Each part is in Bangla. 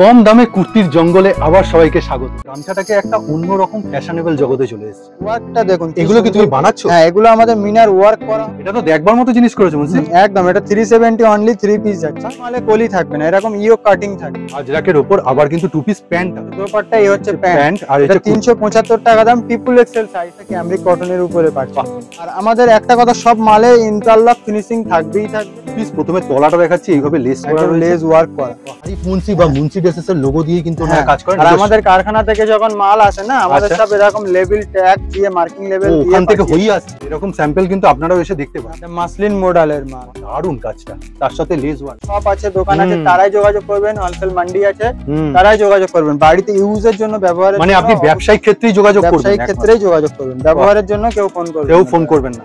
কম দামে কুর্তির জঙ্গলে আবার সবাইকে স্বাগত। গামছাটাকে একটা অন্যরকম ফ্যাশনেবল জগতে চলে এসেছে। ওয়ার্কটা দেখুন, এগুলো কি তুমি বানাচ্ছো? হ্যাঁ, এগুলো আমাদের মিনার ওয়ার্ক করা। এটা তো দেখবার মতো জিনিস করেছো মুন্সি। একদম, এটা 370 অনলি 3 পিস যাচ্ছে। মালে কলি থাকবে না, এরকম ইও কাটিং থাকবে। আজরাকের উপর আবার কিন্তু 2 পিস প্যান্ট আছে। দুপাট্টা এই হচ্ছে প্যান্ট, আর এটা 375 টাকা দাম। ট্রিপল এক্সেল সাইজ থেকে ক্যামরিক কটনের উপরে পাচ্ছি। আর আমাদের একটা কথা, সব মালে ইন্টারলক ফিনিশিং থাকবেই থাকবে। পিস প্রথমে তলাটা দেখাচ্ছি, এইভাবে লেস করা, লেস ওয়ার্ক করা। আরিফ মুন্সি বা মুন্সি ড্রেসেস এর লোগো দিয়ে কিন্তু ওনারা কাজ করেন। আর আমাদের কারখানা থেকে যখন মাল আসে না, আমাদের সব এরকম লেভেল ট্যাগ দিয়ে মার্কিং লেভেল দিয়ে ওখান থেকে হই আসে। এরকম স্যাম্পল কিন্তু আপনারাও এসে দেখতে পারেন। এটা মাসলিন মডেলের মাল, দারুণ কাজটা, তার সাথে লেস ওয়ার্ক। সব আছে, দোকান আছে, তারাই যোগাযোগ করবেন। হোলসেল মান্ডি আছে, তারাই যোগাযোগ করবেন। বাড়িতে ইউজের জন্য, ব্যবহারের মানে আপনি ব্যবসায়িক ক্ষেত্রেই যোগাযোগ করবেন। ব্যবসায়িক ক্ষেত্রেই যোগাযোগ করবেন, ব্যবহারের জন্য কেউ ফোন করবেন না।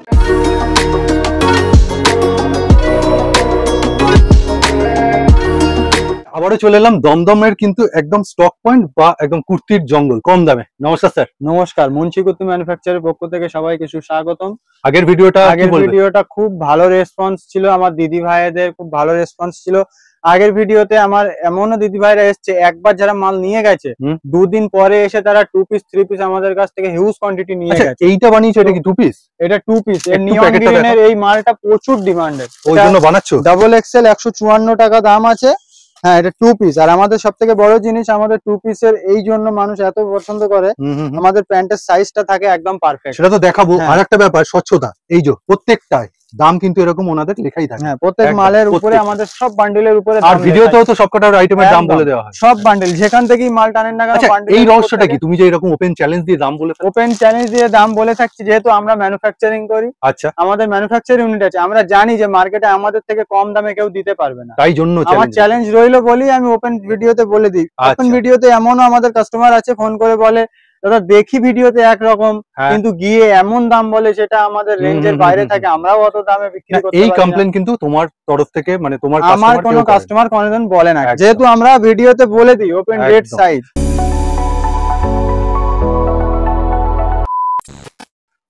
আবারও চলে এলাম দমদমের কিন্তু একদম স্টক পয়েন্ট বা একদম কুর্তির জঙ্গল, কম দামে। নমস্কার স্যার। নমস্কার, মুন্সি কুর্তি ম্যানুফ্যাকচারের পক্ষ থেকে সবাইকে সুস্বাগতম। আগের ভিডিওটা খুব ভালো রেসপন্স ছিল, আমার দিদি ভাইদের খুব ভালো রেসপন্স ছিল। আগের ভিডিওতে আমার এমনও দিদি ভাইরা এসছে, একবার যারা মাল নিয়ে গেছে, দুদিন পরে এসে তারা 2 পিস 3 পিস আমাদের কাছ থেকে হিউজ কোয়ান্টিটি নিয়ে গেছে। এইটা বানিয়েছো, এটা কি 2 পিস? এটা 2 পিস। এর নিয়ন গ্রিনের এই মালটা প্রচুর ডিমান্ডেড, ওই জন্য বানাচ্ছো। ডাবল এক্সেল 154 টাকা দাম আছে। হ্যাঁ, এটা 2 পিস। আর আমাদের সব থেকে বড় জিনিস, আমাদের 2 পিসের এই জন্য মানুষ এত পছন্দ করে, আমাদের প্যান্টের সাইজটা থাকে একদম পারফেক্ট। সেটা তো দেখাবো। আর একটা ব্যাপার, স্বচ্ছতা। এই যে প্রত্যেকটায় দাম কিন্তু এরকম ওনাদের লেখাই থাকে। হ্যাঁ, প্রত্যেক মালের উপরে, আমাদের সব বান্ডেলের উপরে, আর ভিডিওতেও তো সবকটার আইটেমের দাম বলে দেওয়া হয়। সব বান্ডেল যেখান থেকেই মাল টানেন না কেন, বান্ডেল। এই রহস্যটা কি, তুমি যে এরকম ওপেন চ্যালেঞ্জ দিয়ে দাম বলে? ওপেন চ্যালেঞ্জ দিয়ে দাম বলে থাকছি যেহেতু আমরা ম্যানুফ্যাকচারিং করি। আচ্ছা, আমাদের ম্যানুফ্যাকচারিং ইউনিট আছে, আমরা জানি যে মার্কেটে আমাদের থেকে কম দামে কেউ দিতে পারবে না, তাই জন্য আমার চ্যালেঞ্জ রইলো বলি আমি ওপেন ভিডিওতে বলে দিই। ওপেন ভিডিওতে এমনও আমাদের কাস্টমার আছে, ফোন করে বলে দাদা দেখি ভিডিওতে একরকম, কিন্তু গিয়ে এমন দাম বলে যেটা আমাদের রেঞ্জের বাইরে থাকে, আমরাও অত দামে বিক্রি করতে পারি না। এই কমপ্লেইন কিন্তু তোমার তরফ থেকে, মানে তোমার আমার কোনো কাস্টমার কোনোদিন বলে না, যেহেতু আমরা ভিডিওতে বলে দিই open red size.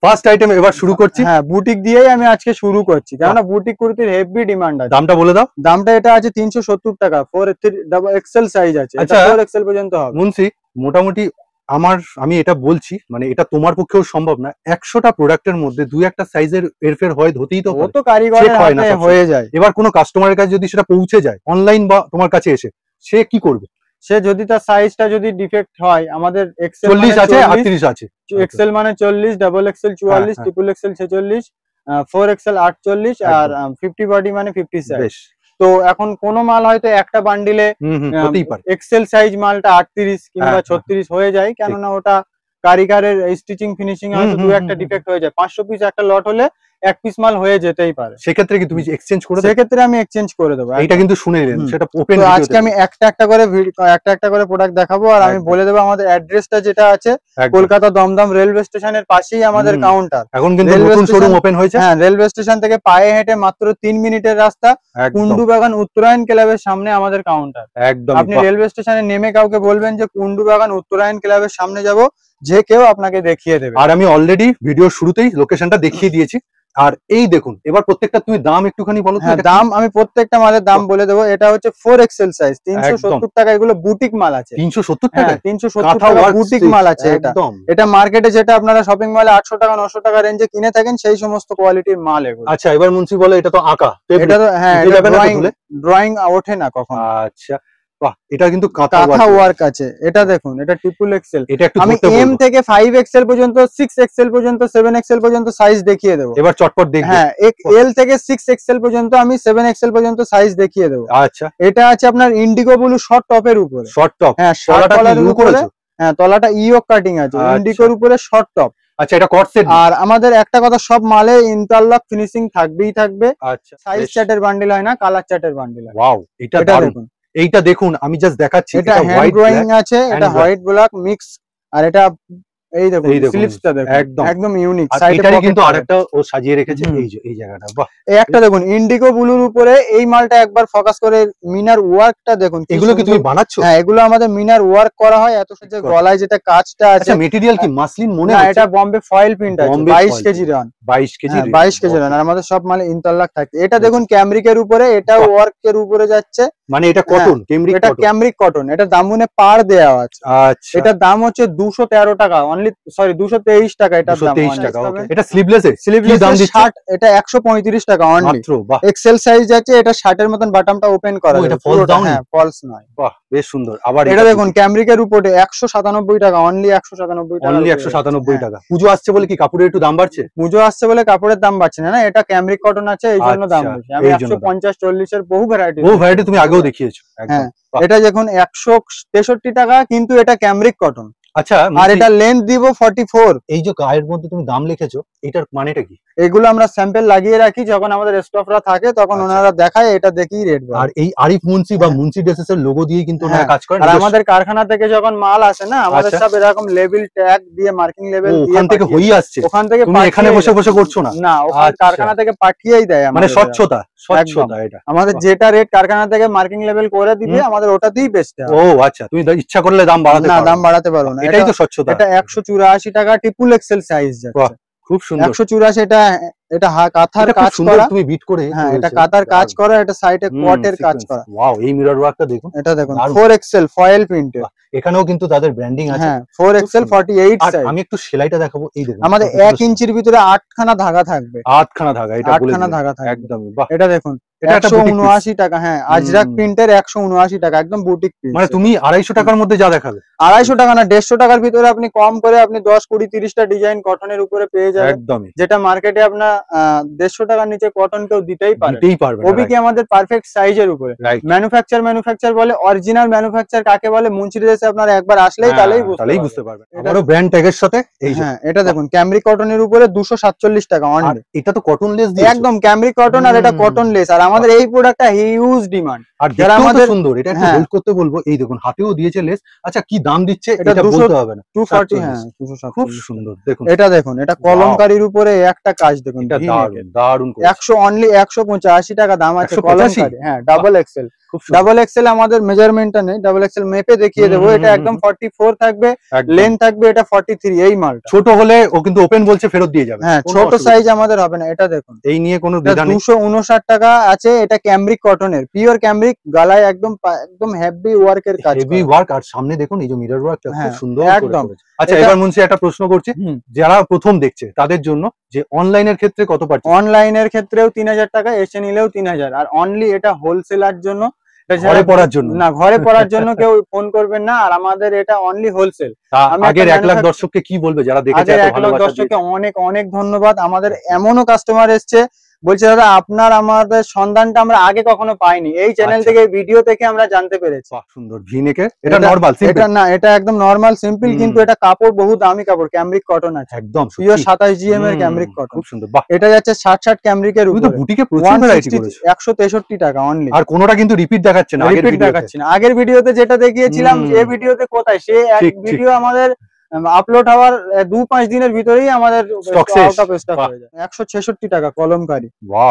First item এবার শুরু করছি। হ্যাঁ, বুটিক দিয়েই আমি আজকে শুরু করছি, কেননা বুটিক কুর্তির হেভি ডিমান্ড আছে। দামটা বলে দাও। দামটা এটা আছে 370 টাকা। 4 ডাবল এক্সেল সাইজ আছে, এটা 4 এক্সেল পর্যন্ত হবে। মুন্সি, মোটামুটি আমি এটা বলছি, মানে এটা তোমার পক্ষেও সম্ভব না, 100টা প্রোডাক্টের মধ্যে 2-1টা সাইজের এরফের হয়, হতেই তো ও তো কারিগরের হাতে হয়ে যায়। এবার কোনো কাস্টমারের কাছে যদি সেটা পৌঁছে যায় অনলাইন বা তোমার কাছে এসে, সে কি করবে? সে যদি তার সাইজটা যদি ডিফেক্ট হয়, আমাদের এক্সেল 40 আছে, 38 আছে। এক্সেল মানে 40, double XL 44, triple XL 46, 4 XL 48, আর 50 বডি মানে 56। তো এখন কোন মাল হয়তো একটা বান্ডিলে এক্সেল সাইজ মালটা 38 কিংবা 36 হয়ে যায়, কেননা ওটা কারিগরের স্টিচিং ফিনিশিং হয়তো 2-1টা ডিফেক্ট হয়ে যায়। 500 পিস একটা লট হলে 1 পিস মাল হয়ে যেতেই পারে। সেক্ষেত্রে কি তুমি এক্সচেঞ্জ করে দেবে? সেক্ষেত্রে আমি এক্সচেঞ্জ করে দেবো। এটা কিন্তু শুনে নিলেন, সেটা ওপেন। তো আজকে আমি একটা একটা করে প্রোডাক্ট দেখাবো, আর আমি বলে দেবো আমাদের অ্যাড্রেসটা যেটা আছে কলকাতা দমদম রেলওয়ে স্টেশনের পাশেই আমাদের কাউন্টার। এখন কিন্তু নতুন শোরুম ওপেন হয়েছে। হ্যাঁ, রেলওয়ে স্টেশন থেকে পায়ে হেঁটে মাত্র 3 মিনিটের রাস্তা, কুন্ডু বাগান উত্তরায়ণ ক্লাবের সামনে আমাদের কাউন্টার। একদম, আপনি রেলওয়ে স্টেশনে নেমে কাউকে বলবেন যে কুন্ডু বাগান উত্তরায়ণ ক্লাবের সামনে যাব, যে কেউ আপনাকে দেখিয়ে দেবে। আর আমি অলরেডি ভিডিওর শুরুতেই লোকেশনটা দেখিয়ে দিয়েছি। আর এই দেখুন, এবার প্রত্যেকটা তুমি দাম একটুখানি বলো। দাম আমি প্রত্যেকটা মালের দাম বলে দেবো। এটা হচ্ছে 4 এক্সেল সাইজ, 370 টাকা। এগুলো বুটিক মাল আছে। 370 টাকা? 370 টাকা বুটিক মাল আছে। এটা মার্কেটে যেটা আপনারা শপিং মলে 800 টাকা 900 টাকা রেঞ্জে কিনে থাকেন, সেই সমস্ত কোয়ালিটির মাল এগুলো। আচ্ছা, এবার মুন্সি বলে এটা তো আঁকা, এটা তো হ্যাঁ, ড্রয়িং ওঠে না কখনো। আচ্ছা, বাহ, এটা কিন্তু কাঁথা ওয়ার্ক আছে। এটা দেখুন, এটা ট্রিপল এক্সেল। আমি এম থেকে 5 এক্সেল পর্যন্ত, 6 এক্সেল পর্যন্ত, 7 এক্সেল পর্যন্ত সাইজ দেখিয়ে দেবো। এবার চটপট দেখবে। হ্যাঁ, এল থেকে 6 এক্সেল পর্যন্ত, আমি 7 এক্সেল পর্যন্ত সাইজ দেখিয়ে দেবো। আচ্ছা, এটা আছে আপনার ইন্ডিগো ব্লু শর্ট টপের উপরে। Short top? হ্যাঁ, তলাটার উপরে। হ্যাঁ, তলাটা ইও কাটিং আছে, ইন্ডিগোর উপরে শর্ট টপ। আচ্ছা, এটা কট সেট। আর আমাদের একটা কথা, সব মালে ইন্টারলক ফিনিশিং থাকবেই থাকবে। আচ্ছা, সাইজ চার্টের বান্ডিল হয় না, কালার চার্টের বান্ডিল হয়। ওয়াও, এটা দেখুন। এইটা দেখুন, আমি জাস্ট দেখাচ্ছি। এটা হ্যান্ড ড্রয়িং আছে, এটা হোয়াইট ব্ল্যাক মিক্স। আর এটা এই দেখুন, স্লিপসটা দেখুন, একদম ইউনিক। সাইডে কিন্তু আরেকটা ও সাজিয়ে রেখেছে, এই জায়গাটা। বাহ, এই একটা দেখুন, ইন্ডিগো ব্লুর উপরে এই মালটা একবার ফোকাস করে মিনার ওয়ার্কটা দেখুন। এগুলো কি তুমি বানাচ্ছো? হ্যাঁ, এগুলো আমাদের মিনার ওয়ার্ক করা হয়। এত সুন্দর গলায় যেটা কাজটা আছে। আচ্ছা, ম্যাটেরিয়াল কি মাসলিন মনে হচ্ছে? এটা বম্বে ফয়েল প্রিন্ট আছে, 22 কেজি রান। 22 কেজি? 22 কেজি রান। আর আমাদের সব মালে ইন্টারলক থাকে। এটা দেখুন ক্যামরিকের উপরে, এটাও ওয়ার্কের উপরে যাচ্ছে। মানে এটা কটন, ক্যামব্রিক এটা ক্যামব্রিক কটন, এটা দামুনে পার দেওয়া আছে। আচ্ছা, এটার দাম হচ্ছে 213 টাকা অনলি, সরি 223 টাকা এটার দাম। 223 টাকা। ওকে, এটা স্লিভলেস এর স্লিভলেস দাম 60, এটা 135 টাকা অনলি মাত্র। বাহ, এক্সেল সাইজ আছে, এটা 60 এর মতন বাটনটা ওপেন করা যাবে। এটা ফলস ডাউন, হ্যাঁ ফলস নয়। বাহ, বেশ সুন্দর। আবার এটা দেখুন ক্যামব্রিকের উপরে 197 টাকা অনলি, 197 টাকা, অনলি 197 টাকা। পুজো আসছে বলে কি কাপড়ের একটু দাম বাড়ছে? পুজো আসছে বলে কাপড়ের দাম বাড়ছে না, এটা ক্যামব্রিক কটন আছে এই জন্য দাম বেশি। আমি 150 40 এর বহু ভ্যারাইটি তুমি আগেও দেখিয়েছো। হ্যাঁ, এটা দেখুন 163 টাকা, কিন্তু এটা ক্যামব্রিক কটন। আচ্ছা, আর এটা লেন্থ দিব 44। এই যে গায়ের মধ্যে তুমি দাম লিখেছো, এটার মানেটা কি? এগুলো আমরা স্যাম্পল লাগিয়ে রাখি, যখন আমাদের স্টফরা থাকে তখন ওনারা দেখায়, এটা দেখেই রেট বলে। আর এই আরিফ মুন্সি বা মুন্সি ড্রেসেস এর লোগো দিয়ে কিন্তু ওনারা কাজ করেন। আর আমাদের কারখানা থেকে যখন মাল আসে না, আমাদের সব এরকম লেবেল ট্যাগ দিয়ে, মার্কিং লেবেল দিয়ে ওখান থেকে হই আসছে। ওখান থেকে তুমি এখানে বসে বসে করছো না? না, ওখানে কারখানা থেকে পাঠিয়েই দেয়। মানে স্বচ্ছতা, স্বচ্ছতা। এটা আমাদের যেটা রেট কারখানা থেকে মার্কিং লেবেল করে দিবে, আমাদের ওটাতেই বেচতে হবে। ও আচ্ছা, তুমি ইচ্ছা করলে দাম বাড়াতে পারো না? দাম বাড়াতে পারো না, এটাই তো স্বচ্ছতা। এটা 184 টাকা ট্রিপল এক্সেল সাইজ যাচ্ছে। খুব সুন্দর। 184, এটা কাঁথার কাজ করা, তুমি বিট করে। হ্যাঁ, এটা কাঁথার কাজ করা, এটা সাইডে কোয়াটের কাজ করা। ওয়াও, এই মিরর ওয়ার্কটা দেখুন। এটা দেখুন 4XL ফয়েল প্রিন্ট। এখানেও কিন্তু তাদের ব্র্যান্ডিং আছে। হ্যাঁ, 4XL 48 সাইজ। আমি একটু সেলাইটা দেখাবো। এই দেখুন, আমাদের 1 ইঞ্চির ভিতরে 8 খানা ধাগা থাকবে। 8 খানা ধাগা, এটা 8 খানা ধাগা থাকবে একদমই। বাহ, এটা দেখুন 179 টাকা। হ্যাঁ, আজরাক প্রিন্টের 179 টাকা, একদম বুটিক পিস। মানে তুমি 250 টাকার মধ্যে যা দেখাবে। 250 টাকা না, 150 টাকার ভিতরে আপনি কম করে আপনি 10 20 30টা ডিজাইন কটনের উপরে পেয়ে যাবেন। একদমই, যেটা মার্কেটে আপনার 150 টাকার নিচে কটন কেউ দিতেই পারবে। ওবি কি আমাদের পারফেক্ট সাইজের উপরে। ম্যানুফ্যাকচার বলে, অরিজিনাল ম্যানুফ্যাকচার কাকে বলে, মুন্সি ড্রেসে আপনারা একবার আসলেই তাহলেই বুঝতে পারবেন। আমারও ব্র্যান্ড ট্যাগের সাথে এই যে। হ্যাঁ, এটা দেখুন ক্যামব্রিক কটনের উপরে 247 টাকা অনলি। এটা তো কটন লেস দিয়ে, একদম ক্যামব্রিক কটন, আর এটা কটন লেস। আর আমাদের এই প্রোডাক্টটা হিউজ ডিমান্ড। আর যারা আমাদের সুন্দর, এটা একটু হোল্ড করতে বলবো। এই দেখুন হাতেও দিয়েছে লেস। আচ্ছা, কি দাম দিচ্ছে এটা বলতে হবে না। 240। হ্যাঁ, 240। খুব সুন্দর। দেখুন এটা দেখুন, এটা কলমকারীর উপরে একটা কাজ দেখুন, এটা দারুণ। 100 অনলি 185 টাকা দাম আছে কলমকারী। হ্যাঁ, ডাবল এক্সেল। ডাবল এক্সেল আমাদের মেজারমেন্টটা নেই, ডাবল এক্সেল মেপে দেখিয়ে দেবো। এটা একদম 44 থাকবে, লেন্থ থাকবে এটা 43। এই মালটা ছোট হলে ও কিন্তু ওপেন বলছে ফেরত দিয়ে যাবে। হ্যাঁ, ছোট সাইজ আমাদের হবে না। এটা দেখুন, এই নিয়ে কোনো দ্বিধা নেই। 259 টাকা আছে। এটা ক্যামব্রিক কটনের, পিওর ক্যামব্রিক, গালায় একদম হেভি ওয়ার্কের কাজ, হেভি ওয়ার্ক। আর সামনে দেখুন এই যে মিরর ওয়ার্কটা খুব সুন্দর একদম। আচ্ছা, এবার মুন্সি একটা প্রশ্ন করছি, যারা প্রথম দেখছে তাদের জন্য, যে অনলাইনের ক্ষেত্রে কত পাচ্ছেন? অনলাইনের ক্ষেত্রেও 3000 টাকা, এসে নিলেও 3000। আর অনলি এটা হোলসেলার জন্য, ঘরে পড়ার জন্য না, ঘরে পড়ার জন্য কেউ ফোন করবেন না। আর আমাদের এটা অনলি হোলসেল। আগের 1 লাখ দর্শককে কি বলবে যারা দেখেছে? 1 লাখ দর্শককে অনেক অনেক ধন্যবাদ। আমাদের এমনও কাস্টমার এসছে বলছে, দাদা আপনার আমাদের সন্ধানটা আমরা আগে কখনো পাইনি, এই চ্যানেল থেকে, ভিডিও থেকে আমরা জানতে পেরেছি। সুন্দর ভিনেকের। এটা নরমাল সিম্পল? এটা না, এটা একদম নরমাল সিম্পল, কিন্তু এটা কাপড় বহু দামি কাপড়, ক্যামব্রিক কটন আছে, একদম পিওর 27 GM এর ক্যামব্রিক কটন। খুব সুন্দর। বাহ, এটা যাচ্ছে 60 ক্যামব্রিকের উপরে। তুমি তো বুটিকে প্রচুর ভ্যারাইটি করেছো। 163 টাকা অনলি। আর কোনোটা কিন্তু রিপিট দেখাচ্ছে না, রিপিট দেখাচ্ছে না। আগের ভিডিওতে যেটা দেখিয়েছিলাম, এই ভিডিওতে কোথায়, সে এক ভিডিও আমাদের আপলোড হওয়ার 2-5 দিনের ভিতরেই আমাদের আউট অফ স্টক হয়ে যায়। 166 টাকা কলমকারী,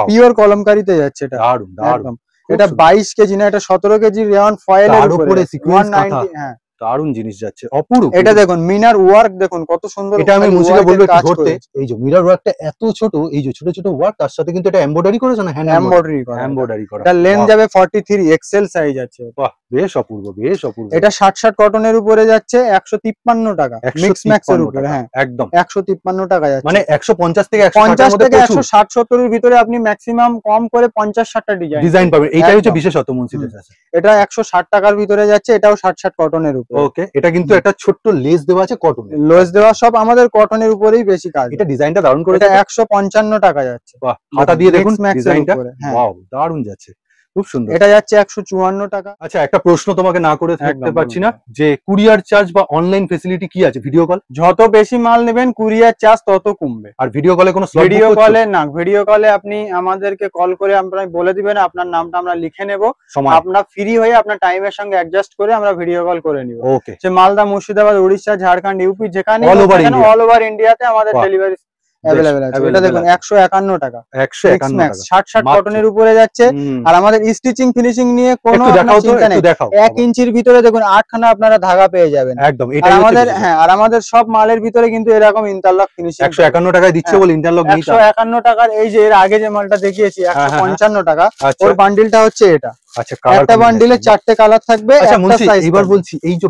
পিওর কলমকারীতে যাচ্ছে এটা। দারুণ। এটা 22 কেজি না, এটা 17 কেজি রেয়ন ফয়েলের উপরে 190। হ্যাঁ, দারুণ জিনিস যাচ্ছে, অপূর্ব। এটা দেখুন মিনার ওয়ার্ক দেখুন কত সুন্দর। এটা আমি মুন্সিকে বলবো একটু ধরতে। এই যে মিরর ওয়ার্কটা এত ছোট, এই যে ছোট ছোট ওয়ার্ক, তার সাথে কিন্তু এটা এমব্রয়ডারি করেছে না, হ্যান্ড এমব্রয়ডারি করা। এটা লেন্থ যাবে 43, এক্সেল সাইজ আছে। বাহ, বেশ অপূর্ব, বেশ অপূর্ব। এটা 60 কটনের উপরে যাচ্ছে 153 টাকা, মিক্স ম্যাক্স এর উপরে। হ্যাঁ, একদম 153 টাকা যাচ্ছে। মানে 150 থেকে 150 থেকে 160-70 এর ভিতরে আপনি ম্যাক্সিমাম কম করে 50-60টা ডিজাইন পাবেন। এইটাই হচ্ছে বিশেষত মুন্সি ড্রেস আছে। এটা 160 টাকার ভিতরে যাচ্ছে, এটাও 60 কটনের উপরে। ওকে, এটা কিন্তু একটা ছোট্ট লেস দেওয়া আছে কটনের। লেস দেওয়া সব আমাদের কটনের উপরেই বেশি কাজ। এটা ডিজাইনটা দারুণ করেছে। এটা 155 টাকা যাচ্ছে। বাহ, হাতা দিয়ে দেখুন ডিজাইনটা। ওয়াও, দারুণ যাচ্ছে, খুব সুন্দর। এটা যাচ্ছে 154 টাকা। আচ্ছা, একটা প্রশ্ন তোমাকে না করে থাকতে পারছি না, যে কুরিয়ার চার্জ বা অনলাইন ফ্যাসিলিটি কি আছে? ভিডিও কল, যত বেশি মাল নেবেন কুরিয়ার চার্জ তত কমবে। আর ভিডিও কলে কোনো স্লট? ভিডিও কলে না, ভিডিও কলে আপনি আমাদেরকে কল করে আপনারা বলে দিবেন, আপনার নামটা আমরা লিখে নেব, আপনার ফ্রি হয়ে আপনার টাইমের সঙ্গে অ্যাডজাস্ট করে আমরা ভিডিও কল করে নিব। ওকে, যে মালদা, মুর্শিদাবাদ, উড়িষ্যা, ঝাড়খণ্ড, ইউপি, যেখানে অল ওভার ইন্ডিয়াতে আমাদের ডেলিভারি अवेलेबल আছে। এটা দেখুন 151 টাকা, 151 টাকা, 60 কটনের উপরে যাচ্ছে। আর আমাদের স্টিচিং ফিনিশিং নিয়ে কোনো চিন্তা নেই। 1 ইঞ্চির ভিতরে দেখুন 8 খানা আপনারা ধাগা পেয়ে যাবেন একদম। এটা আমাদের আর আমাদের সব মালের ভিতরে কিন্তু এরকম ইন্টারলক ফিনিশিং 151 টাকায় দিচ্ছে বলে ইন্টারলক নেই। 151 টাকার এই যে এর আগে যে মালটা দেখিয়েছি 155 টাকা, ওর বান্ডিলটা হচ্ছে এটা। আচ্ছা, একটা বান্ডিলে 4টে কালার থাকবে। আচ্ছা মুন্সি, এবার বলছি এই যে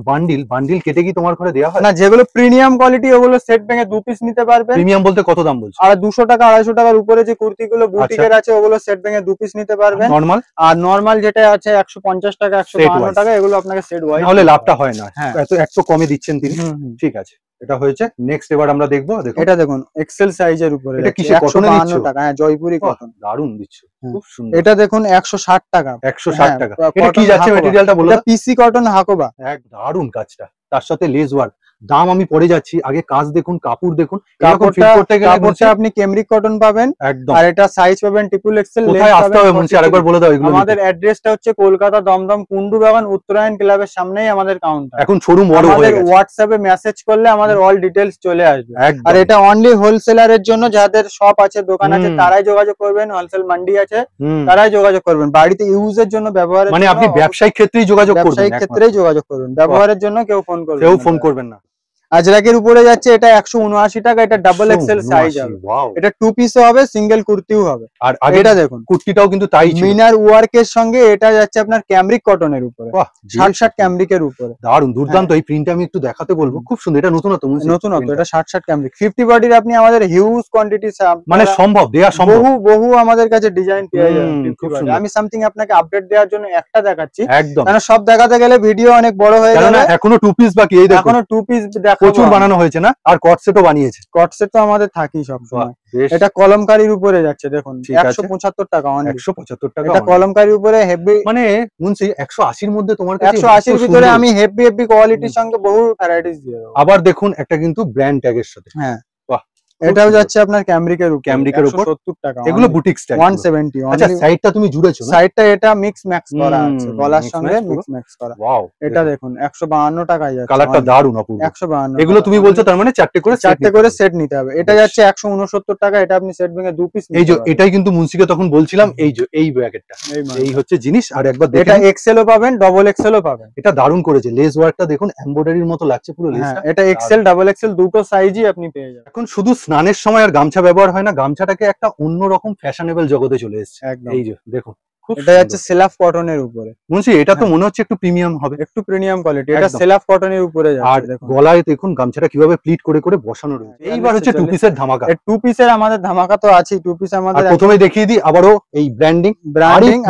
বান্ডিল কেটে কি তোমার ঘরে দেওয়া হয়? না, যেগুলো প্রিমিয়াম কোয়ালিটি ওগুলো সেট ভেঙে 2 পিস নিতে পারবেন। প্রিমিয়াম বলতে কত দাম বলছো? আর 200 টাকা 250 টাকার উপরে যে কুর্তিগুলো বুটিকের আছে ওগুলো সেট ভেঙে 2 পিস নিতে পারবেন। নরমাল? আর নরমাল যেটা আছে 150 টাকা 152 টাকা, এগুলো আপনাকে সেট ওয়াইজ, তাহলে লাভটা হয় না। হ্যাঁ, এত কমে দিচ্ছেন তিনি। ঠিক আছে, এটা হয়েছে। নেক্সট এবার আমরা দেখবো, এটা দেখুন এক্সেল সাইজের উপরে, এটা কিসে, কটনে দিচ্ছ? 152 টাকা। হ্যাঁ, জয়পুরি কটন, দারুন দিচ্ছ, খুব সুন্দর। এটা দেখুন 160 টাকা। 160 টাকা। এটা কি যাচ্ছে ম্যাটেরিয়ালটা বলো? এটা পিসি কটন হাকোবা। এক দারুন কাজটা, তার সাথে লেস ওয়ার্ক। দাম আমি পরে যাচ্ছি, আগে কাজ দেখুন, কাপড় দেখুন। কাপড়টা আপনি কেমব্রিক কটন পাবেন একদম। আর এটা সাইজ পাবেন ট্রিপল এক্সেল। কোথায় আসতে হবে মুন্সি, আরেকবার বলে দাও এগুলো। আমাদের অ্যাড্রেসটা হচ্ছে কলকাতা দমদম কুন্ডু বাগান উত্তরায়ণ ক্লাবের সামনেই আমাদের কাউন্টার। এখন শোরুম বড় হয়ে গেছে। হোয়াটসঅ্যাপে মেসেজ করলে আমাদের অল ডিটেইলস চলে আসবে। আর এটা অনলি হোলসেলারের জন্য, যাদের শপ আছে, দোকান আছে, তারাই যোগাযোগ করবেন। হোলসেল মান্ডি আছে, তারাই যোগাযোগ করবেন। বাড়িতে ইউজের জন্য, ব্যবহারের মানে আপনি ব্যবসায়িক ক্ষেত্রেই যোগাযোগ করবেন। ব্যবসায়িক ক্ষেত্রেই যোগাযোগ করবেন, ব্যবহারের জন্য কেউ ফোন করবেন না। আজরাকের উপরে যাচ্ছে, এটা 179 টাকা। এটা ডাবল এক্সেল সাইজ হবে। এটা 2 পিসও হবে, সিঙ্গেল কুর্তিও হবে। আর এটা দেখুন কুর্তিটাও কিন্তু তাই ছিল, মিনার ওয়ার্কের সঙ্গে। এটা যাচ্ছে আপনার ক্যামব্রিক কটনের উপরে, 60 ক্যামব্রিকের উপরে। দারুন, দুর্দান্ত। এই প্রিন্টটা আমি একটু দেখাতে বলবো, খুব সুন্দর। এটা নতুনত্ব, এটা 60 ক্যামব্রিক 50 বডির। আপনি আমাদের হিউজ কোয়ান্টিটি, মানে সম্ভব দেয়া সম্ভব, বহু আমাদের কাছে ডিজাইন পেয়ে যাবেন। আমি সামথিং আপনাকে আপডেট দেওয়ার জন্য একটা দেখাচ্ছি, একদম। কারণ সব দেখাতে গেলে ভিডিও অনেক বড় হয়ে যাবে। এখনো 2 পিস বাকি। এই দেখো, এখনো 2 পিস প্রচুর বানানো হয়েছে না? আর কট সেটও বানিয়েছে। কট সেট তো আমাদের থাকেই সব সময়। এটা কলমকারীর উপরে যাচ্ছে, দেখুন 175 টাকা। 175 টাকা। এটা কলমকারীর উপরে হেভি, মানে মুন্সি 180 এর মধ্যে তোমার কাছে 180 এর ভিতরে আমি হেভি কোয়ালিটির সঙ্গে বহু ভ্যারাইটিস দিয়ে দেব। আবার দেখুন একটা কিন্তু ব্র্যান্ড ট্যাগের সাথে। হ্যাঁ, এটাও যাচ্ছে আপনার ক্যামব্রিকের উপর। 170 টাকা। এগুলো বুটিক স্টাইল 170। আচ্ছা, সাইডটা তুমি জুড়েছো না? সাইডটা এটা মিক্স ম্যাক্স করা আছে, গলার সঙ্গে মিক্স ম্যাক্স করা। ওয়াও, এটা দেখুন 152 টাকায় যাচ্ছে। কালারটা দারুণ অপূর্ব। 152। এগুলো তুমি বলছো তার মানে 4টে করে সেট নিতে হবে। এটা যাচ্ছে 169 টাকা। এটা আপনি সেট ভেঙে 2 পিস। এই যে এটাই কিন্তু মুন্সিকে তখন বলছিলাম, এই যে এই ব্র্যাকেটটা, এই হচ্ছে জিনিস। আর একবার দেখেন, এটা এক্সেলও পাবেন, ডাবল এক্সেলও পাবেন। এটা দারুণ করেছে। লেস ওয়ার্কটা দেখুন, এমব্রয়ডারির মতো লাগছে পুরো লেসটা। এটা এক্সেল ডাবল এক্সেল দুটো সাইজই আপনি পেয়ে যাবেন। এখন শুধু স্নানের সময় আর গামছা ব্যবহার হয় না, গামছাটাকে একটা অন্যরকম ফ্যাশনেবল জগতে চলে এসেছে। এই যে দেখুন, এটা যাচ্ছে সেলাফ কটনের উপরে। মুন্সি এটা তো মনে হচ্ছে একটু প্রিমিয়াম হবে, একটু প্রিমিয়াম কোয়ালিটি। এটা সেলাফ কটনের উপরে যাচ্ছে। আর গলায় দেখুন গামছাটা কিভাবে প্লিট করে করে বসানো রয়েছে। এইবার হচ্ছে 2 পিসের ধামাকা। 2 পিসের আমাদের ধামাকা তো আছে। 2 পিস আমাদের প্রথমে দেখিয়ে দিই আবারও এই ব্র্যান্ডিং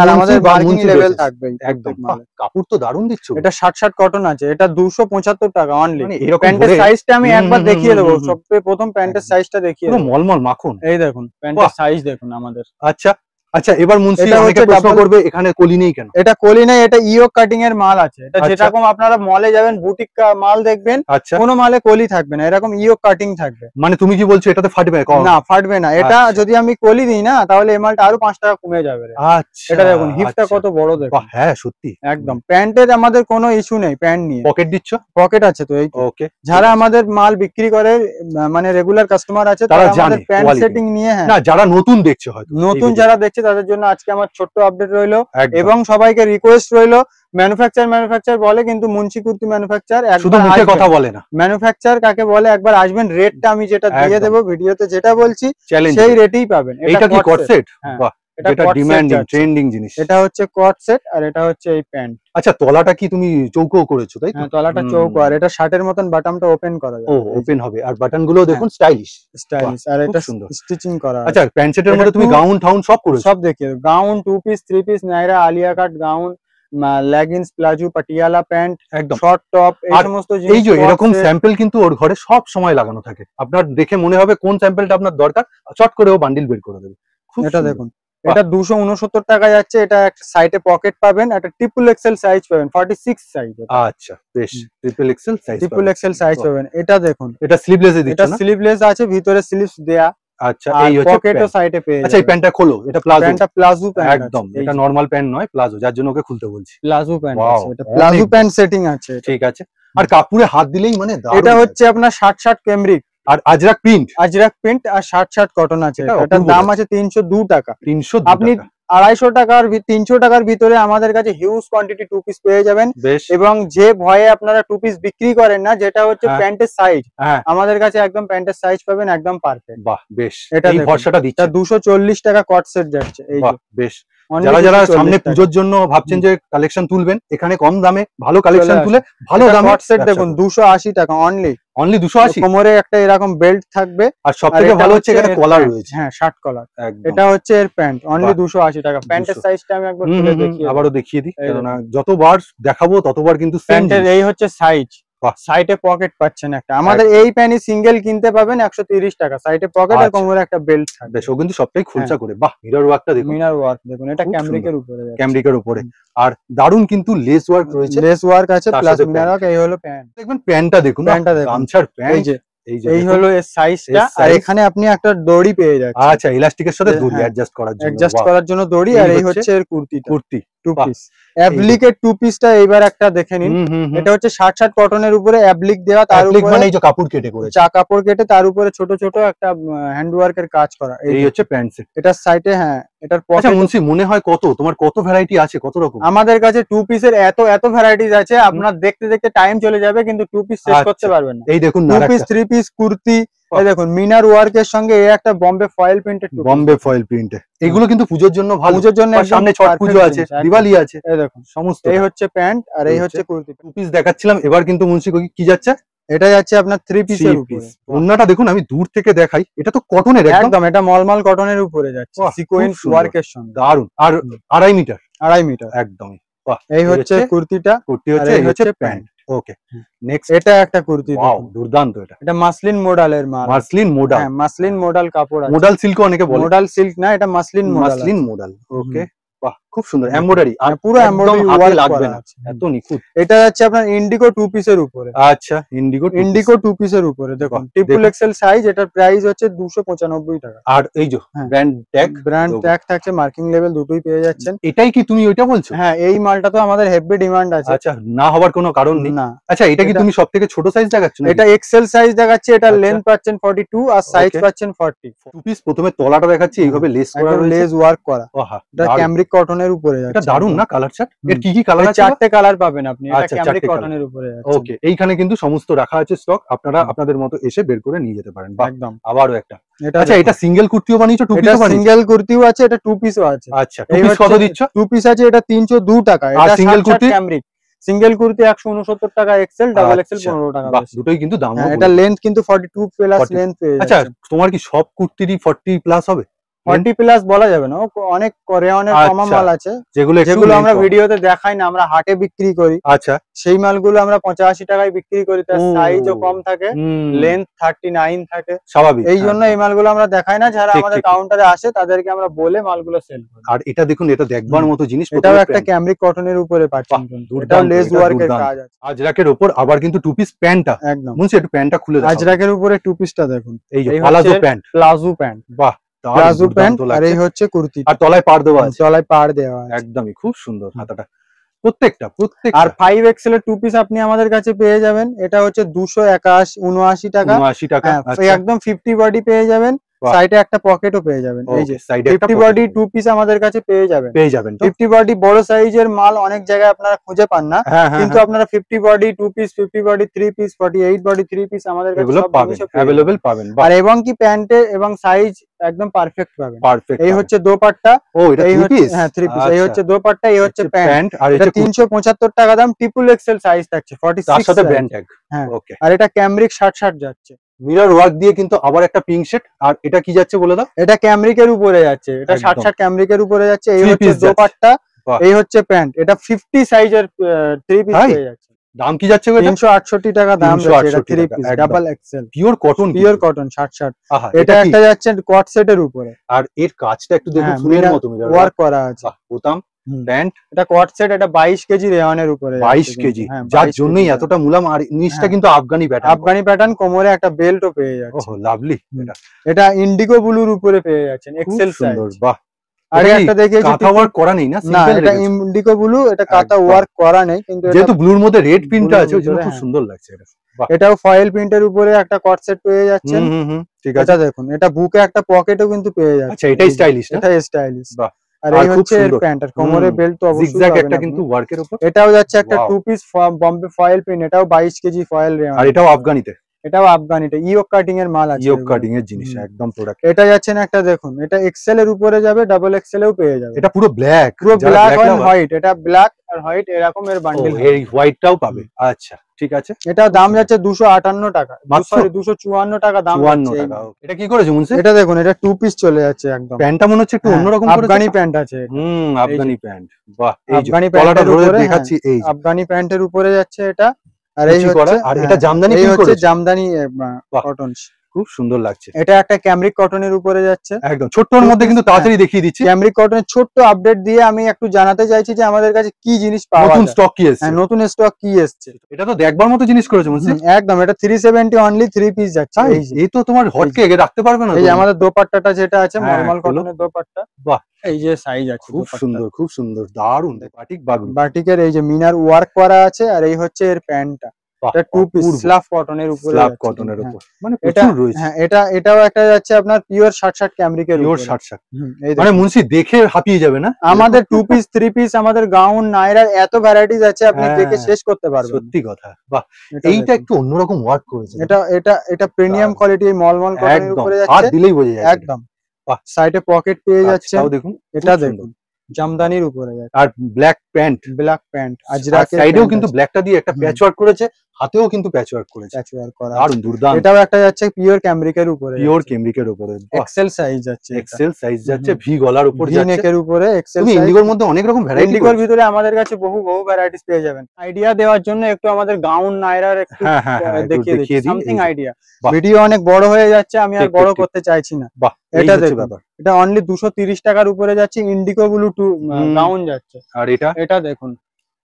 আর আমাদের বার্গেনিং লেভেল থাকবে একদম। কাপড় তো দারুণ দিচ্ছ। এটা 60 কটন আছে। এটা 275 টাকা অনলি। মানে এরকম প্যান্টের সাইজটা আমি একবার দেখিয়ে দেবো। সবচেয়ে প্রথম প্যান্টের সাইজটা দেখিয়ে দেবো। মলমল মাখন। এই দেখুন প্যান্টের সাইজ দেখুন আমাদের। আচ্ছা আচ্ছা, এবার মুন্সি অনেকে প্রশ্ন করবে এখানে কলি নেই কেন? এটা কলি নেই, এটা ইয়োক কাটিং এর মাল আছে। এটা যেরকম আপনারা মলে যাবেন বুটিক মাল দেখবেন, কোনো মালে কলি থাকবে না, এরকম ইয়োক কাটিং থাকবে। মানে তুমি কি বলছো এটাতে ফাটবে? না, ফাটবে না। এটা যদি আমি কলি দিই না, তাহলে এই মালটা আরো 5 টাকা কমে যাবে। আচ্ছা, এটা দেখুন হিপটা কত বড় দেখুন। হ্যাঁ সত্যি একদম। প্যান্টের আমাদের কোনো ইস্যু নেই প্যান্ট নিয়ে। পকেট দিচ্ছ? পকেট আছে তো। এই ওকে। যারা আমাদের মাল বিক্রি করে, মানে রেগুলার কাস্টমার আছে, তারা আমাদের প্যান্ট সেটিং নিয়ে। হ্যাঁ, না যারা নতুন দেখছে, হয়তো নতুন যারা দেখছে তাদের জন্য আজকে আমার ছোট্ট আপডেট রইলো। এবং সবাইকে রিকোয়েস্ট রইলো, ম্যানুফ্যাকচার বলে কিন্তু মুন্সি কুর্তি ম্যানুফ্যাকচার শুধু মুখে কথা বলে না। ম্যানুফ্যাকচার কাকে বলে একবার আসবেন, রেটটা আমি যেটা দিয়ে দেবো ভিডিওতে, যেটা বলছি সেই রেটেই পাবেন। এটা কি কট সেট? বাহ, এটা ডিমান্ডিং ট্রেন্ডিং জিনিস। এটা হচ্ছে কট সেট আর এটা হচ্ছে এই প্যান্ট। আচ্ছা, তলাটা কি তুমি চৌকো করেছো তাই তো? হ্যাঁ, তলাটা চৌকো। আর এটা শার্টের মতন বাটনটা ওপেন করা যায়। ওপেন হবে। আর বাটন গুলো দেখুন স্টাইলিশ। আর এটা সুন্দর স্টিচিং করা। আচ্ছা, প্যান্ট সেটের মধ্যে তুমি গাউন টাউন সব করেছো? সব দেখিয়ে, gown, 2 piece, 3 piece, Naira, Alia cut gown, leggings, palazzo, Patiala pant, একদম শর্ট টপ, এই সমস্ত জিনিস। এই যে এরকম স্যাম্পল কিন্তু ওর ঘরে সব সময় লাগানো থাকে। আপনার দেখে মনে হবে কোন স্যাম্পলটা আপনার দরকার, চট করে ও বান্ডিল বের করে দেবে। এটা দেখুন, এটা 269 টাকা যাচ্ছে। এটা একটা সাইডে পকেট পাবেন, একটা ট্রিপল এক্সেল সাইজ পাবেন, 46 সাইজ। আচ্ছা বেশ, ট্রিপল এক্সেল সাইজ পাবেন। এটা দেখুন, এটা স্লিভলেস এ দিচ্ছ না? এটা স্লিভলেস আছে, ভিতরে স্লিভস দেয়া। আচ্ছা, এই হচ্ছে পকেটও সাইডে পেয়ে যাবেন। আচ্ছা, এই প্যান্টটা খোলো। এটা প্লাজো। প্যান্টটা প্লাজো প্যান্ট একদম। এটা নরমাল প্যান্ট নয়, প্লাজো, যার জন্য ওকে খুলতে বলছি। প্লাজো প্যান্ট আছে, এটা প্লাজো প্যান্ট সেটিং আছে। ঠিক আছে। আর কাপড়ে হাত দিলেই মানে দারুণ। এটা হচ্ছে আপনার 60 ক্যামব্রিক আর আজরাক প্রিন্ট আর 60 কটন আছে। এটার দাম আছে 302 টাকা। 302 আপনি 250 টাকার 300 টাকার ভিতরে আমাদের কাছে হিউজ কোয়ান্টিটি 2 পিস পেয়ে যাবেন। এবং যে ভয়ে আপনারা 2 পিস বিক্রি করেন না, যেটা হচ্ছে প্যান্টের সাইজ, আমাদের কাছে একদম প্যান্টের সাইজ পাবেন, একদম পারফেক্ট। বাহ বেশ, এই ভরসাটা দিচ্ছে। 240 টাকা কট সেট যাচ্ছে। এই যে বেশ, যারা যারা সামনে পুজোর জন্য ভাবছেন যে কালেকশন তুলবেন, এখানে কম দামে ভালো কালেকশন তুলে ভালো দামে সেট দেখুন 280 টাকা অনলি 280। কোমরে একটা এরকম বেল্ট থাকবে, আর সবথেকে ভালো হচ্ছে এখানে কলার রয়েছে। হ্যাঁ, শার্ট কলার। এটা হচ্ছে এর প্যান্ট, অনলি 280 টাকা। প্যান্টের সাইজটা আমি একবার খুলে দেখিয়ে আবারও দেখিয়ে দিই, কারণ যতবার দেখাবো ততবার কিন্তু প্যান্টের এই হচ্ছে সাইজ। সাইডে পকেট পাচ্ছেন একটা, আমাদের এই প্যান্টই সিঙ্গেল কিনতে পাবেন 130 টাকা, সাইডে পকেট আর কোমরে একটা বেল্ট থাকবে। বেশ, ও কিন্তু সবটাই খোলসা করে। বাহ, মিরর ওয়ার্কটা দেখুন, মিরর ওয়ার্ক দেখুন, এটা ক্যামব্রিকের উপরে, ক্যামব্রিকের উপরে। আর দারুন কিন্তু লেস ওয়ার্ক রয়েছে, লেস ওয়ার্ক আছে প্লাস মিরর ওয়ার্ক। এই হলো প্যান্ট, দেখবেন প্যান্টটা দেখুন, গামছার প্যান্ট। এই হলো এর সাইজটা, আর এখানে আপনি একটা দড়ি পেয়ে যাচ্ছেন। আচ্ছা, ইলাস্টিকের সাথে দড়ি অ্যাডজাস্ট করার জন্য, দড়ি। আর এই হচ্ছে এর কুর্তি টু পিস। অ্যাবলিকের টু পিসটা এইবার একটা দেখে নিন। এটা হচ্ছে 60 কটনের উপরে অ্যাবলিক দেওয়া, তার উপরে মানে এই যে কাপড় কেটে করেছে, কাপড় কেটে তার উপরে ছোট ছোট একটা হ্যান্ড ওয়ার্কের কাজ করা। এই হচ্ছে প্যান্ট সেট। এটার সাইডে এটার পকেট। আচ্ছা মুন্সি, মনে হয় তোমার কত ভ্যারাইটি আছে, কত রকম? আমাদের কাছে টু পিসের এত ভ্যারাইটিস আছে, আপনার দেখতে দেখতে টাইম চলে যাবে, কিন্তু টু পিস শেষ করতে পারবেন না। এই দেখুন, two piece, three piece, kurti. এই দেখুন মিনার ওয়ার্কের সঙ্গে এই একটা বম্বে ফয়েল প্রিন্টে। এগুলো কিন্তু পুজোর জন্য ভালো, পুজোর জন্য। সামনে ছট পুজো আছে, দিওয়ালি আছে। এই দেখুন সমস্ত। এই হচ্ছে প্যান্ট আর এই হচ্ছে কুর্তি। টু পিস দেখাচ্ছিলাম, এবার কিন্তু মুন্সি কি যাচ্ছে? এটা যাচ্ছে আপনার থ্রি পিসের উপরে। ওন্নাটা দেখুন, আমি দূর থেকে দেখাই, এটা তো কটনের একদম, এটা মলমল কটনের উপরে যাচ্ছে, সিকোয়েন্স ওয়ার্কের সঙ্গে। দারুন। আর 2.5 মিটার একদমই। এই হচ্ছে কুর্তিটা, এই হচ্ছে প্যান্ট। ওকে, নেক্সট এটা একটা কুর্তি। ওয়াও, দুর্দান্ত। এটা মাসলিন মডেলের মাল। মাসলিন মডেল কাপড় আছে। মডেল সিল্ক অনেকে বলে, মডেল সিল্ক না, এটা মাসলিন মডেল। ওকে, বাহ, খুব সুন্দর এমব্রয়ডারি, আর পুরো এমব্রয়ডারি ওয়ার্ক লাগবে না, এত নিখুঁত। এটা যাচ্ছে আপনার ইন্ডিগো টু পিসের উপরে। আচ্ছা, ইন্ডিগো টু পিসের উপরে দেখুন, ট্রিপল এক্সেল সাইজ। এটার প্রাইস হচ্ছে 295 টাকা। আর এই যে ব্র্যান্ড ট্যাগ থাকছে, মার্কিং লেভেল দুটোই পেয়ে যাচ্ছেন। এটাই কি তুমি ওইটা বলছো? হ্যাঁ, এই মালটা তো আমাদের হেভি ডিমান্ড আছে। আচ্ছা, না হওয়ার কোনো কারণ নেই না। আচ্ছা, এটা কি তুমি সবথেকে ছোট সাইজ দেখাচ্ছ? এটা এক্সেল সাইজ দেখাচ্ছে। এটা লেন্থ পাচ্ছেন 42 আর সাইজ পাচ্ছেন 40। টু পিস প্রথমে তলাটা দেখাচ্ছি, এইভাবে লেস করা রয়েছে, লেস ওয়ার্ক করা। এটা ক্যামব্রিক কটনের উপরে যাচ্ছে। এটা দারুন না কালার চার্ট? এর কি কি কালার আছে? 4টে কালার পাবেন আপনি। এটা ক্যামব্রিক কটনের উপরে যাচ্ছে। ওকে, এইখানে কিন্তু সমস্ত রাখা আছে স্টক, আপনারা আপনাদের মতো এসে বের করে নিয়ে যেতে পারেন। একদম। আবারও একটা। আচ্ছা, এটা সিঙ্গেল কুর্তিও বানিয়েছো, টু পিসও বানিয়েছো? সিঙ্গেল কুর্তিও আছে, এটা টু পিসও আছে। আচ্ছা, টু পিস কত দিচ্ছ? টু পিস আছে এটা 302 টাকা। এটা single kurti cambric. Single kurti 169 টাকা, এক্সেল, ডাবল এক্সেল 15 টাকা। দুটোই কিন্তু দাম। এটা লেন্থ কিন্তু 42 প্লাস লেন্থ পেয়ে যাচ্ছে। আচ্ছা, তোমার কি সব কুর্তিরই 40 প্লাস হবে? 40 প্লাস বলা যাবে না, অনেক রেওয়ানের কমা মাল আছে যেগুলো আমরা ভিডিওতে দেখাই না, আমরা হাটে বিক্রি করি। আচ্ছা, সেই মালগুলো আমরা 85 টাকায় বিক্রি করি, তার সাইজও কম থাকে, লেন্থ 39 থাকে, স্বাভাবিক। এই জন্য এই মালগুলো আমরা দেখাই না। যারা আমাদের কাউন্টারে আসে তাদেরকে আমরা বলে মালগুলো সেল করি। আর এটা দেখুন, এটা দেখবার মতো জিনিস। এটাও একটা ক্যামব্রিক কটনের উপরে পাচ্ছেন, এটাও লেস ওয়ার্কের কাজ আছে। আজরাকের উপর আবার কিন্তু টু পিস প্যান্টটা একদম মুন্সি, একটু প্যান্টটা খুলে দাও। আজরাকের উপরে টু পিসটা দেখুন, এই যে প্লাজো প্যান্ট। বাহ, প্লাজো প্যান্ট। আর এই হচ্ছে কুর্তি, আর তলায় পাড় দেওয়া আছে। তলায় পাড় দেওয়া আছে, একদমই খুব সুন্দর হাতাটা প্রত্যেকটা। আর 5 এক্সেল এর টু পিস আপনি আমাদের কাছে পেয়ে যাবেন। এটা হচ্ছে 279 টাকা। একদম 50 বডি পেয়ে যাবেন, সাইডে একটা পকেটও পেয়ে যাবেন। এই যে 50 বডি টু পিস আমাদের কাছে পেয়ে যাবেন। 50 বডি বড় সাইজের মাল অনেক জায়গায় আপনারা খুঁজে পান না, কিন্তু আপনারা 50 body two piece, 50 body 3 piece, 48 body 3 piece আমাদের কাছে সব अवेलेबल পাবেন। আর এবং কি প্যান্টে এবং সাইজ একদম পারফেক্ট পাবেন। এই হচ্ছে দোপাট্টা। ও, এটা 3 পিস? হ্যাঁ, 3 পিস। এই হচ্ছে দোপাট্টা, এই হচ্ছে প্যান্ট। আর এটা 375 টাকা দাম, ট্রিপল এক্সেল সাইজ থাকছে, 46 তার সাথে ব্র্যান্ড ট্যাগ। হ্যাঁ, ওকে। আর এটা ক্যামব্রিক 60 যাচ্ছে, মিরর ওয়ার্ক দিয়ে কিন্তু আবার একটা পিঙ্ক শেড। আর এটা কি যাচ্ছে বলে দাও? এটা ক্যামব্রিকের উপরে যাচ্ছে, এটা 60 ক্যামব্রিকের উপরে যাচ্ছে। এই হচ্ছে দোপাট্টা, এই হচ্ছে প্যান্ট। এটা 50 সাইজের 3 পিস পেয়ে যাচ্ছে। দাম কি যাচ্ছে? 368 টাকা দাম যাচ্ছে। এটা 3 piece double XL, pure cotton 60। এটা একটা যাচ্ছে কোয়াড সেটের উপরে, আর এর কাজটা একটু দেখুন, ফুলের মতো মিরর ওয়ার্ক করা আছে। বোতাম, প্যান্ট। এটা কোয়াড সেট, এটা 22 কেজি রেওয়ানের উপরে, 22 কেজি, যার জন্যই এতটা মুলাম। আর নিচটা কিন্তু আফগানি প্যাটার্ন, কোমরে একটা বেল্টও পেয়ে যাচ্ছে। ওহ, লাভলি। এটা ইন্ডিগো ব্লুর উপরে পেয়ে যাচ্ছেন, এক্সেল সাইজ। বাহ, আর একটা দেখিয়েছি কাঁথা ওয়ার্ক করা নেই না? সিম্পল। এটা ইন্ডিগো ব্লু, এটা কাঁথা ওয়ার্ক করা নেই, কিন্তু যেহেতু ব্লুর মধ্যে রেড প্রিন্টটা আছে ওই জন্য খুব সুন্দর লাগছে এটা। এটাও ফয়েল প্রিন্টের উপরে একটা কট সেট পেয়ে যাচ্ছেন। ঠিক আছে, দেখুন এটা বুকে একটা পকেটও কিন্তু পেয়ে যাচ্ছে। আচ্ছা, এটাই স্টাইলিশ না? এটা স্টাইলিশ। বাহ। আর এই হচ্ছে এর প্যান্ট, আর কোমরে বেল্ট তো অবশ্যই জিগজ্যাগ একটা কিন্তু ওয়ার্কের উপর। এটাও যাচ্ছে একটা two piece Bombay foil print, এটাও 22 কেজি ফয়েল রেওয়ান। আর এটাও আফগানিতে। এটাও আফগানি, এটা ইয়োক কাটিং এর মাল আছে, ইয়োক কাটিং এর জিনিস একদম প্রোডাক্ট। এটা যাচ্ছে না একটা দেখুন, এটা এক্সেল এর উপরে যাবে, ডাবল এক্সেল এও পেয়ে যাবে। এটা পুরো ব্ল্যাক, পুরো ব্ল্যাক আর হোয়াইট, এটা ব্ল্যাক আর হোয়াইট এরকম এর বান্ডেল, এই হোয়াইটটাও পাবে। আচ্ছা ঠিক আছে, এটা দাম যাচ্ছে 258 টাকা, সরি 254 টাকা দাম যাচ্ছে। এটা কি করেছে মুন্সি? এটা দেখুন, এটা টু পিস চলে যাচ্ছে একদম। প্যান্টটা মনে হচ্ছে একটু অন্যরকম করেছে, আফগানি প্যান্ট আছে। আফগানি প্যান্ট, বাহ। আফগানি প্যান্টের উপরে দেখাচ্ছি, এই আফগানি প্যান্টের উপরে যাচ্ছে এটা। আর এই হচ্ছে, আর এটা জামদানি, এই হচ্ছে জামদানি কটন, খুব সুন্দর লাগছে। এটা একটা ক্যামরিক কটনের উপরে যাচ্ছে, একদম ছোট্টর মধ্যে কিন্তু তাড়াতাড়ি দেখিয়ে দিচ্ছি। ক্যামরিক কটনের ছোট্ট আপডেট দিয়ে আমি একটু জানাতে চাইছি যে আমাদের কাছে কি জিনিস পাওয়া যায়, নতুন স্টক কি এসেছে, নতুন স্টক কি এসেছে। এটা তো দেখবার মতো জিনিস করেছে মুন্সি, একদম। এটা 370 অনলি 3 পিস যাচ্ছে। এই তো তোমার হটকে রাখতে পারবে না। এই আমাদের দোপাট্টাটা যেটা আছে নরমাল কটনের দোপাট্টা, বাহ, এই যে সাইজ আছে, খুব সুন্দর, খুব সুন্দর, দারুন। বাটিক বাগরু, বাটিকের এই যে মিনার ওয়ার্ক করা আছে, আর এই হচ্ছে এর প্যান্টটা, এটা টু পিস স্লাফ কটনের উপরে, স্লাফ কটনের উপর, মানে প্রচুর রয়েছে। হ্যাঁ, এটাও একটা যাচ্ছে আপনার পিওর 60 ক্যামরিকের উপর, পিওর 60। মানে মুন্সি দেখে হাঁপিয়ে যাবে না। আমাদের টু পিস 3 পিস, আমাদের গাউন নাইরার এত ভ্যারাইটিস আছে, আপনি দেখে শেষ করতে পারবেন। সত্যি কথা, বাহ। এইটা একটু অন্যরকম ওয়ার্ক করেছে, এটা প্রিমিয়াম কোয়ালিটি মলমল কটনের উপরে যাচ্ছে, হাত দিলেই বোঝা যায় একদম। সাইডে পকেট পেয়ে যাচ্ছে, দেখুন, এটা দেখুন জামদানির উপরে যাচ্ছে, আর ব্ল্যাক প্যান্ট, আজরাকের সাইডেও কিন্তু ব্ল্যাকটা দিয়ে একটা প্যাচ ওয়ার্ক করেছে, হাতেও কিন্তু প্যাচ ওয়ার্ক করেছে, দারুন দুর্দান্ত। এটাও একটা যাচ্ছে পিওর ক্যামরিকের উপরে, পিওর ক্যামরিকের উপরে, এক্সেল সাইজ যাচ্ছে, এক্সেল সাইজ যাচ্ছে, ভি গলার উপর যাচ্ছে, ভি নেকের উপরে এক্সেল সাইজ। ইন্ডিগোর মধ্যে অনেক রকম ভ্যারাইটি, ইন্ডিগোর ভিতরে আমাদের কাছে বহু ভ্যারাইটিস পেয়ে যাবেন। আইডিয়া দেওয়ার জন্য একটু আমাদের গাউন নাইরার একটু দেখিয়ে দিই, সামথিং আইডিয়া। ভিডিও অনেক বড় হয়ে যাচ্ছে, আমি আর বড় করতে চাইছি না। এটা দেখুন, এটা অনলি 230 টাকার উপরে যাচ্ছে, ইন্ডিগো ব্লু গাউন যাচ্ছে। আর এটা দেখুন,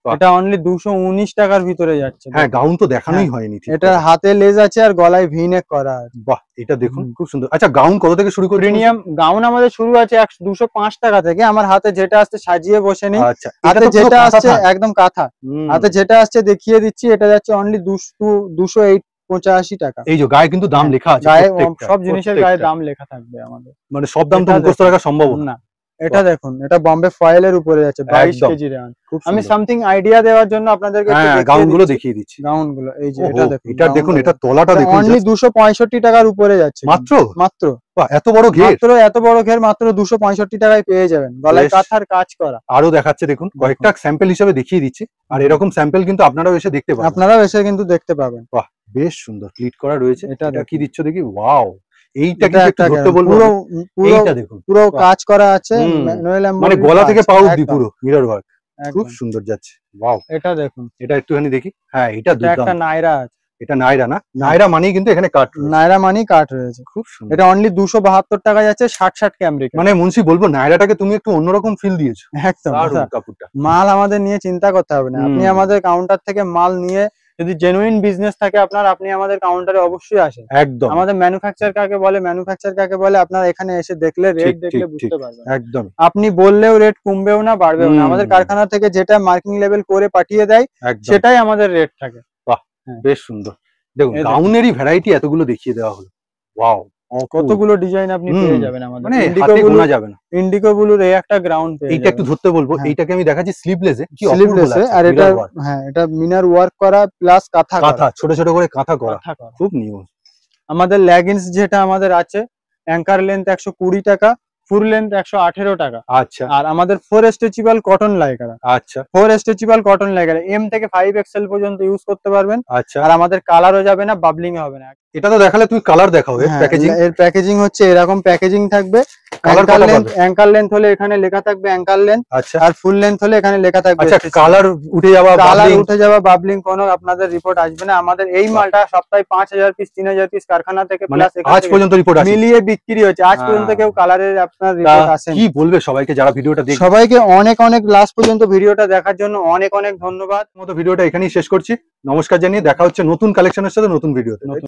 এটা অনলি 219 টাকার ভিতরে যাচ্ছে। হ্যাঁ, গাউন তো দেখানোই হয়নি। এটা হাতে লেজ আছে আর গলায় ভি নেক করা আছে, বাহ। এটা দেখুন, খুব সুন্দর। আচ্ছা, গাউন কত থেকে শুরু করে? প্রিমিয়াম গাউন আমাদের শুরু আছে 205 টাকা থেকে। আমার হাতে যেটা আসছে সাজিয়ে বসে নেই, আচ্ছা, হাতে যেটা আসছে একদম কাঁথা, হাতে যেটা আসছে দেখিয়ে দিচ্ছি। এটা যাচ্ছে অনলি 285 টাকা। এই যে গায়ে কিন্তু দাম লেখা আছে, গায়ে সব জিনিসের গায়ে দাম লেখা থাকবে আমাদের, মানে সব দাম তো মুখস্থ রাখা সম্ভব না। এটা দেখুন, এটা বম্বে ফয়েলের উপরে যাচ্ছে, 22 কেজি রেওয়ান। আমি সামথিং আইডিয়া দেওয়ার জন্য আপনাদেরকে গাউনগুলো দেখিয়ে দিচ্ছি। গাউনগুলো এই যে এটা দেখুন, এটা দেখুন, এটা তলাটা দেখুন, অনলি 265 টাকার উপরে যাচ্ছে, মাত্র। বাহ, এত বড় ঘের, মাত্র 265 টাকায় পেয়ে যাবেন, গলায় কাঁথার কাজ করা। আরো দেখাচ্ছে দেখুন, কয়েকটা স্যাম্পল হিসেবে দেখিয়ে দিচ্ছি। আর এরকম স্যাম্পল কিন্তু আপনারাও এসে দেখতে পাবেন, বাহ, বেশ সুন্দর প্লিট করা রয়েছে। এটা কি দিচ্ছ দেখি, ওয়াও। এইটা কিন্তু একটু ধরতে বলবো, এইটা দেখুন, পুরো কাজ করা আছে, মানে গলা থেকে পা অবধি পুরো মিরর ওয়ার্ক, খুব সুন্দর যাচ্ছে, ওয়াও। এটা দেখুন, এটা একটুখানি দেখি। হ্যাঁ, এটা একটা নাইরা আছে, এটা নাইরা না, নাইরা মানেই কিন্তু এখানে কাট, নাইরা মানেই কাট রয়েছে, খুব সুন্দর। এটা অনলি 272 টাকা যাচ্ছে, 60 ক্যামরিক। মানে মুন্সি বলবো, নাইরাটাকে তুমি একটু অন্যরকম ফিল দিয়েছো, একদম। কাপড়টা, মাল আমাদের নিয়ে চিন্তা করতে হবে না, আপনি আমাদের কাউন্টার থেকে মাল নিয়ে, যদি জেনুইন বিজনেস থাকে আপনার, আপনি আমাদের কাউন্টারে অবশ্যই আসেন। একদম। আমাদের ম্যানুফ্যাকচার কাকে বলে আপনারা এখানে এসে দেখলে, রেট দেখলে বুঝতে পারবেন। একদম। আপনি বললেও রেট কমবেও না, বাড়বেও না। আমাদের কারখানা থেকে যেটা মার্কিং লেভেল করে পাঠিয়ে দেয়, সেটাই আমাদের রেট থাকে। বাহ, বেশ সুন্দর। দেখুন, গাউনেরই ভ্যারাইটি এতগুলো দেখিয়ে দেওয়া হলো, ওয়াও। কতগুলো ডিজাইন আপনি পেয়ে যাবেন আমাদের, মানে হাতে গোনা যাবে না। ইন্ডিগো ব্লুর এই একটা গ্রাউন্ড পেয়ে যাবেন। এইটা একটু ধরতে বলবো, এইটাকে আমি দেখাচ্ছি স্লিভলেসে, কি স্লিভলেসে। আর এটা এটা মিনার ওয়ার্ক করা প্লাস কাঁথা, ছোট ছোট করে কাঁথা করা, খুব নিউ। আমাদের লেগিংস যেটা আমাদের আছে, অ্যাঙ্কার লেন্থ 120 টাকা, ফুল লেন্থ 118 টাকা। আচ্ছা। আর আমাদের 4 স্ট্রেচেবল কটন লাইকার, আচ্ছা, 4 স্ট্রেচেবল কটন লাইকার এম থেকে 5 এক্সেল পর্যন্ত ইউজ করতে পারবেন। আচ্ছা। আর আমাদের কালারও যাবে না, বাবলিং হবে না। এটা তো দেখালে, তুমি কালার দেখাও। এর প্যাকেজিং হচ্ছে এরকম প্যাকেজিং থাকবে। অ্যাঙ্কার লেন্থ হলে এখানে লেখা থাকবে অ্যাঙ্কার লেন্থ, আর ফুল লেন্থ হলে এখানে লেখা থাকবে। আচ্ছা, কালার উঠে যাওয়া, বাবলিং কোনো আপনাদের রিপোর্ট আসবে না। আমাদের এই মালটা সপ্তাহে 5000 পিস 3000 পিস কারখানা থেকে প্লাস আজ পর্যন্ত রিপোর্ট মিলিয়ে বিক্রি হচ্ছে। আজ পর্যন্ত কেউ কালারের আপনার রিপোর্ট আসেনি। কি বলবে সবাইকে যারা ভিডিওটা দেখছে? সবাইকে অনেক লাস্ট পর্যন্ত ভিডিওটা দেখার জন্য অনেক ধন্যবাদ। ভিডিওটা এখানেই শেষ করছি। নমস্কার জানিয়ে দেখা হচ্ছে নতুন কালেকশনের সাথে, নতুন ভিডিওতে।